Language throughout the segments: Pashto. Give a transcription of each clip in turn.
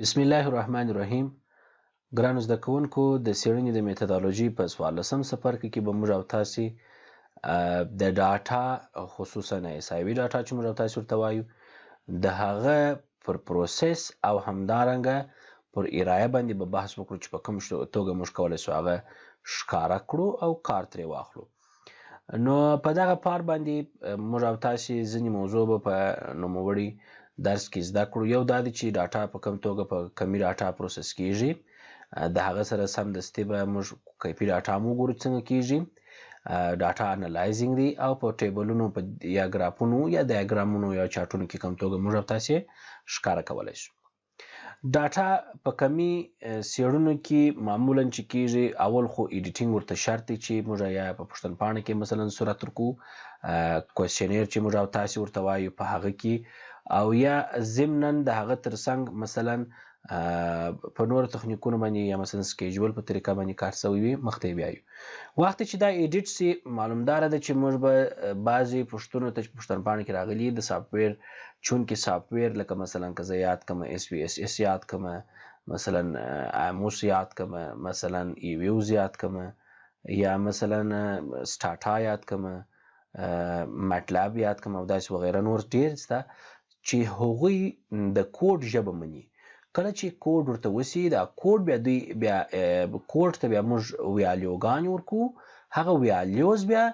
بسم الله الرحمن الرحیم. ګرانو زده کوونکو، د څېړنې د میتودولوژي په 14 څپرکي کې به موږ او تاسې د ډاټا، خصوصا احصایوي ډاټا چې موږ او تاسې ورته وایو، د هغه پر پروسس او همدارنګه پر ارایه باندې به بحث وکړو چې په کوم توګه موږ کولی شو هغه ښکاره کړو او کار ترې واخلو. نو په دغه پار باندې موږ او تاسې ځینې موضوع به په نوموړي درس کې زده کړو. یو دا دی چې ډاټا په کوم توګه په کمي ډاټا پروسس کیږي، د هغه سره سمدستي به موږ کیفي ډاټا هم وګورو څنګه کیږي، ډاټا انالایزینګ دی، او په ټیبلونو یا ګرافونو یا ډایګرامونو یا چارټونو کې کوم توګه موږ او تاسې ښکاره کولی شو. ډاټا په کمي څېړنو کې معمولا چې کیږي، اول خو ایډیټینګ ورته شرط دی چې موږ یا په پوښتنپاڼه کې مثلا صورت ورکو، کوېسچنیر چې موږ او تاسې ورته وایو په هغه کې، او یا ضمناً د هغه ترڅنګ مثلا په نورو تخنیکونو باندې یا مثلا سکیجول په طریقه باندې کار شوی وي مخته یې بیایو. وخت چې دا ایډیټ سي، معلومداره ده چې موږ به بعضې پوښتنو ته چې پوښتنپاڼه کې راغلي د سافټویر چونکې سافټویر لکه مثلا که زه یاد کړم SPSS یاد کړم، مثلا اموس یاد کړم، مثلا ایویوز یاد کړم، یا مثلا سټاټا یاد کړم، مټلاب یاد کړم او داسې وغیره نور ډېر شته چې هغوی د کوډ ژبه مني. کله چې کوډ ورته وسي، دا کوډ بیا کوډ ته بیا موږ ویالیوګانې ورکوو، هغه ویالیوز بیا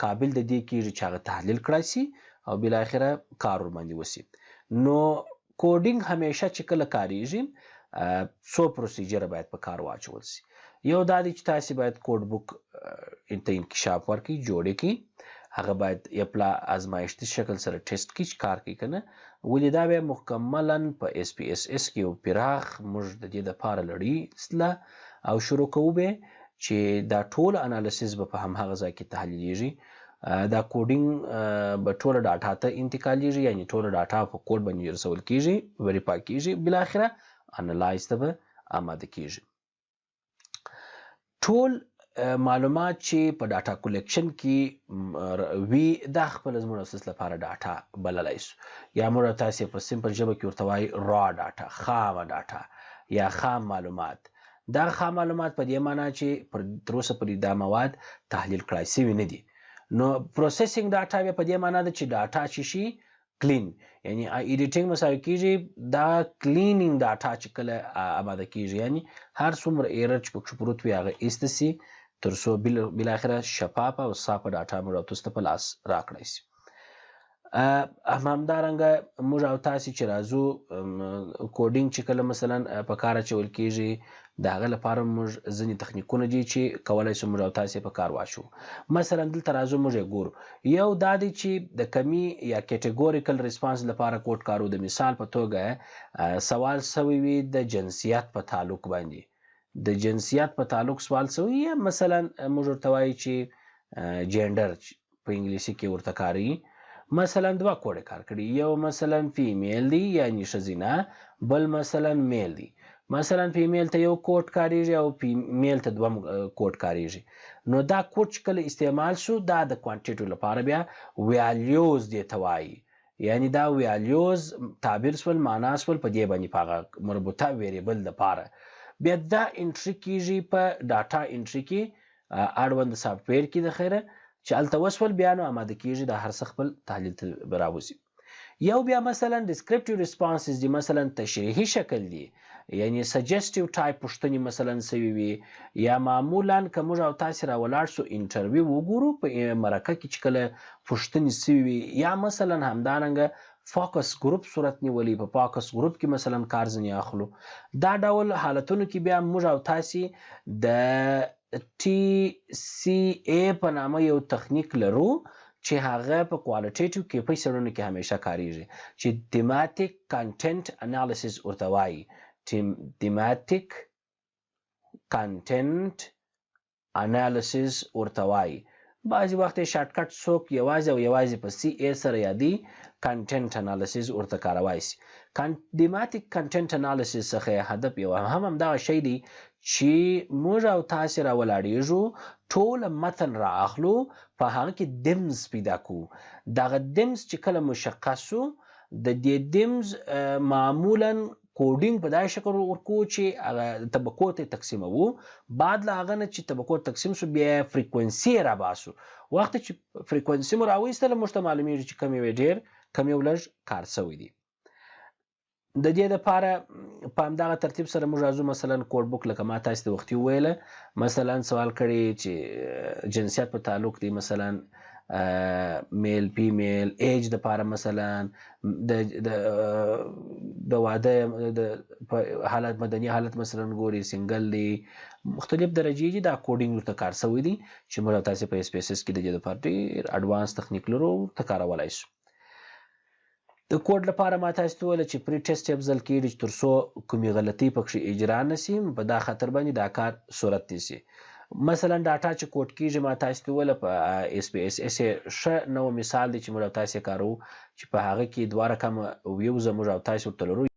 قابل د دې کېږي چې هغه تحلیل کړای سي او بالاخره کار ورباندې وسي. نو کوډینګ همیشه چې کله کاریږي، څو پروسیجره باید په کار واچول سي. یو دا دی چې تاسې باید کوډ بک ته انکشاف ورکړئ، جوړې کړئ، هغه باید یپلا ازمایښتي شکل سره ټیسټ کړي چې کار کوي که نه، ولې دا بیا مکملا په SPSS کې یو پراخ موږ د دې دپاره لړۍ سله او شروع کوو به چې دا ټول انالیسیس به په همهغه ځای کې تحلیلیږي. دا کوډینګ به ټوله ډاټا ته انتقالیږي، یعنې ټوله ډاټا په کوډ باندې رسول کیږي، وریفای کیږي، بالاخره انالایز ته به آماده کیږي. ټول معلومات چې په ډاټا کلیکشن کې وي دا خپله زموږ اساس لپاره ډاټا بللی سو، یا موږ تاسې په سمپل ژبه کې ورته وایي را ډاټا، خامه ډاټا یا خام معلومات. دا خام معلومات په دې معنا چې تر اوسه پورې دا مواد تحلیل کړای سوي نه دي. نو پروسیسینګ ډاټا بیا په دې معنا ده چې ډاټا چې شي کلین، یعنی ایډیټینګ مساوي کیږي، دا کلینینګ ډاټا چې کله آماده کیږي، یعنی هر څومره ایرر چې پکښې پروت وي هغه ایسته سي تر څو بالاخره شفافه او صافه ډاټا موږ او تاسو ته په لاس راکړی سي. همدارنګه موږ او تاسې چې راځو کوډینګ چې کله مثلا په کار اچول کیږي، د هغه لپاره موږ ځینې تخنیکونه دي چې کولی شو موږ او تاسې په کار واچو. مثلا دلته راځو موږ یې ګورو. یو دا دی چې د کمي یا کیټګوریکل ریسپانس لپاره کوډ کارو. د مثال په توګه سوال سوی وي د جنسیت په تعلق باندې، د جنسیت په تعلق سوال سوی، یا مثلا موږ ورته وایو چې جینډر په انګلیسي کې ورته کاریږي. مثلا دوه کوډه کار کړي، یو مثلا فیمیل دی یعنی ښځینه، بل مثلا میل دی. مثلا فیمیل ته یو کوډ کاریږي او فیمیل ته دوم کوډ کاریږي. نو دا کوډ چې کله استعمال شو، دا د کوانټیټو لپاره بیا ویالیوز دی ته وایي، یعنی دا ویالیوز تعبیر سول، معنا سول په دې باندې په هغه مربوطه ویریبل لپاره. بیا دا انټري کیږي په ډاټا انټري کې، اړوند سافټویر کې د خیره چې هلته وسول، بیا نو آماده کیږي، دا هر څه خپل تحلیل ته راوځي. یو بیا مثلا ډسکریپټیو ریسپانسز دي، مثلا تشریحي شکل دی، یعنی سجسټیو ټایپ پوښتنې مثلا سوي وي، یا معمولا که موږ او تاسې راولاړ سو انټرویو وګورو په مرکه کې چې کله پوښتنې سوي وي، یا مثلا همدارنګه فوکس ګروپ صورت نیولی، په فوکس ګروپ کې مثلا کار ځینې اخلو. دا ډول حالتونو کې بیا موږ او تاسې د TCA په نامه یو تخنیک لرو چې هغه په کوالټیټیو کیفي څېړنو کې همیشه کاریږي، چې تیماتیک کانټینټ انالیسیس ورته وایي. تیماتیک کانټینټ انالیسیس ورته وایي. بعضې وخت یې شارټکټ څوک یوازې او یوازې په CA سره یادي، کانټینټ انالیسیس ورته کاروای سي. تیماتیک کانټینټ انالیسیس څخه هدف یو همدغه شی دی چې موږ او تاسې راولاړېږو، ټول متن را اخلو، په هغه کې دمز پیدا کوو. دغه دمز چې کله مشخص سو، د دې دمز معمولا کوډینګ په داسې شکل ورکو چې هغه طبقو ته تقسیموو، بعد له هغه نه چې طبقو ته تقسیم شو بیا یې فریکونسي یې راباسو. وخت چې فریکونسي مو راویستله موږ ته معلومیږي چې کم یو ډېر کم یو لږ کار شوی دی. د دې دپاره په همدغه ترتیب سره موږ راځو مثلا کوډ بک لکه ما تاسې ته وختي وویله مثلا سوال کړی چې جنسیت په تعلق دی مثلا میل فیمیل ایج دپاره مثلا د واده د حالت مدني حالت مثلا ګوري سنګل دی مختلف درجې دي دا کوډینګ ورته کار شوی دی چې موږ تاسې په SPSS کې د دې دپاره ډېر اډوانس تخنیک لرو ورته کارولی شو. د کوډ لپاره ما تاسې ته وویله چې پری ټیسټ یو ځل کېږي چې تر څو کومې غلطۍ پکښې اجرا نه سي په دا خاطر باندې دا کار صورت نیسي. مثلا ډاټا چې کوډ کېږي ما تاسې ته وویله په SPSS یې ښه نوی مثال دی چې موږ او تاسې یې کاروو چې په هغه کې 2 رقمه ویوزه موږ او تاسې ورته لرو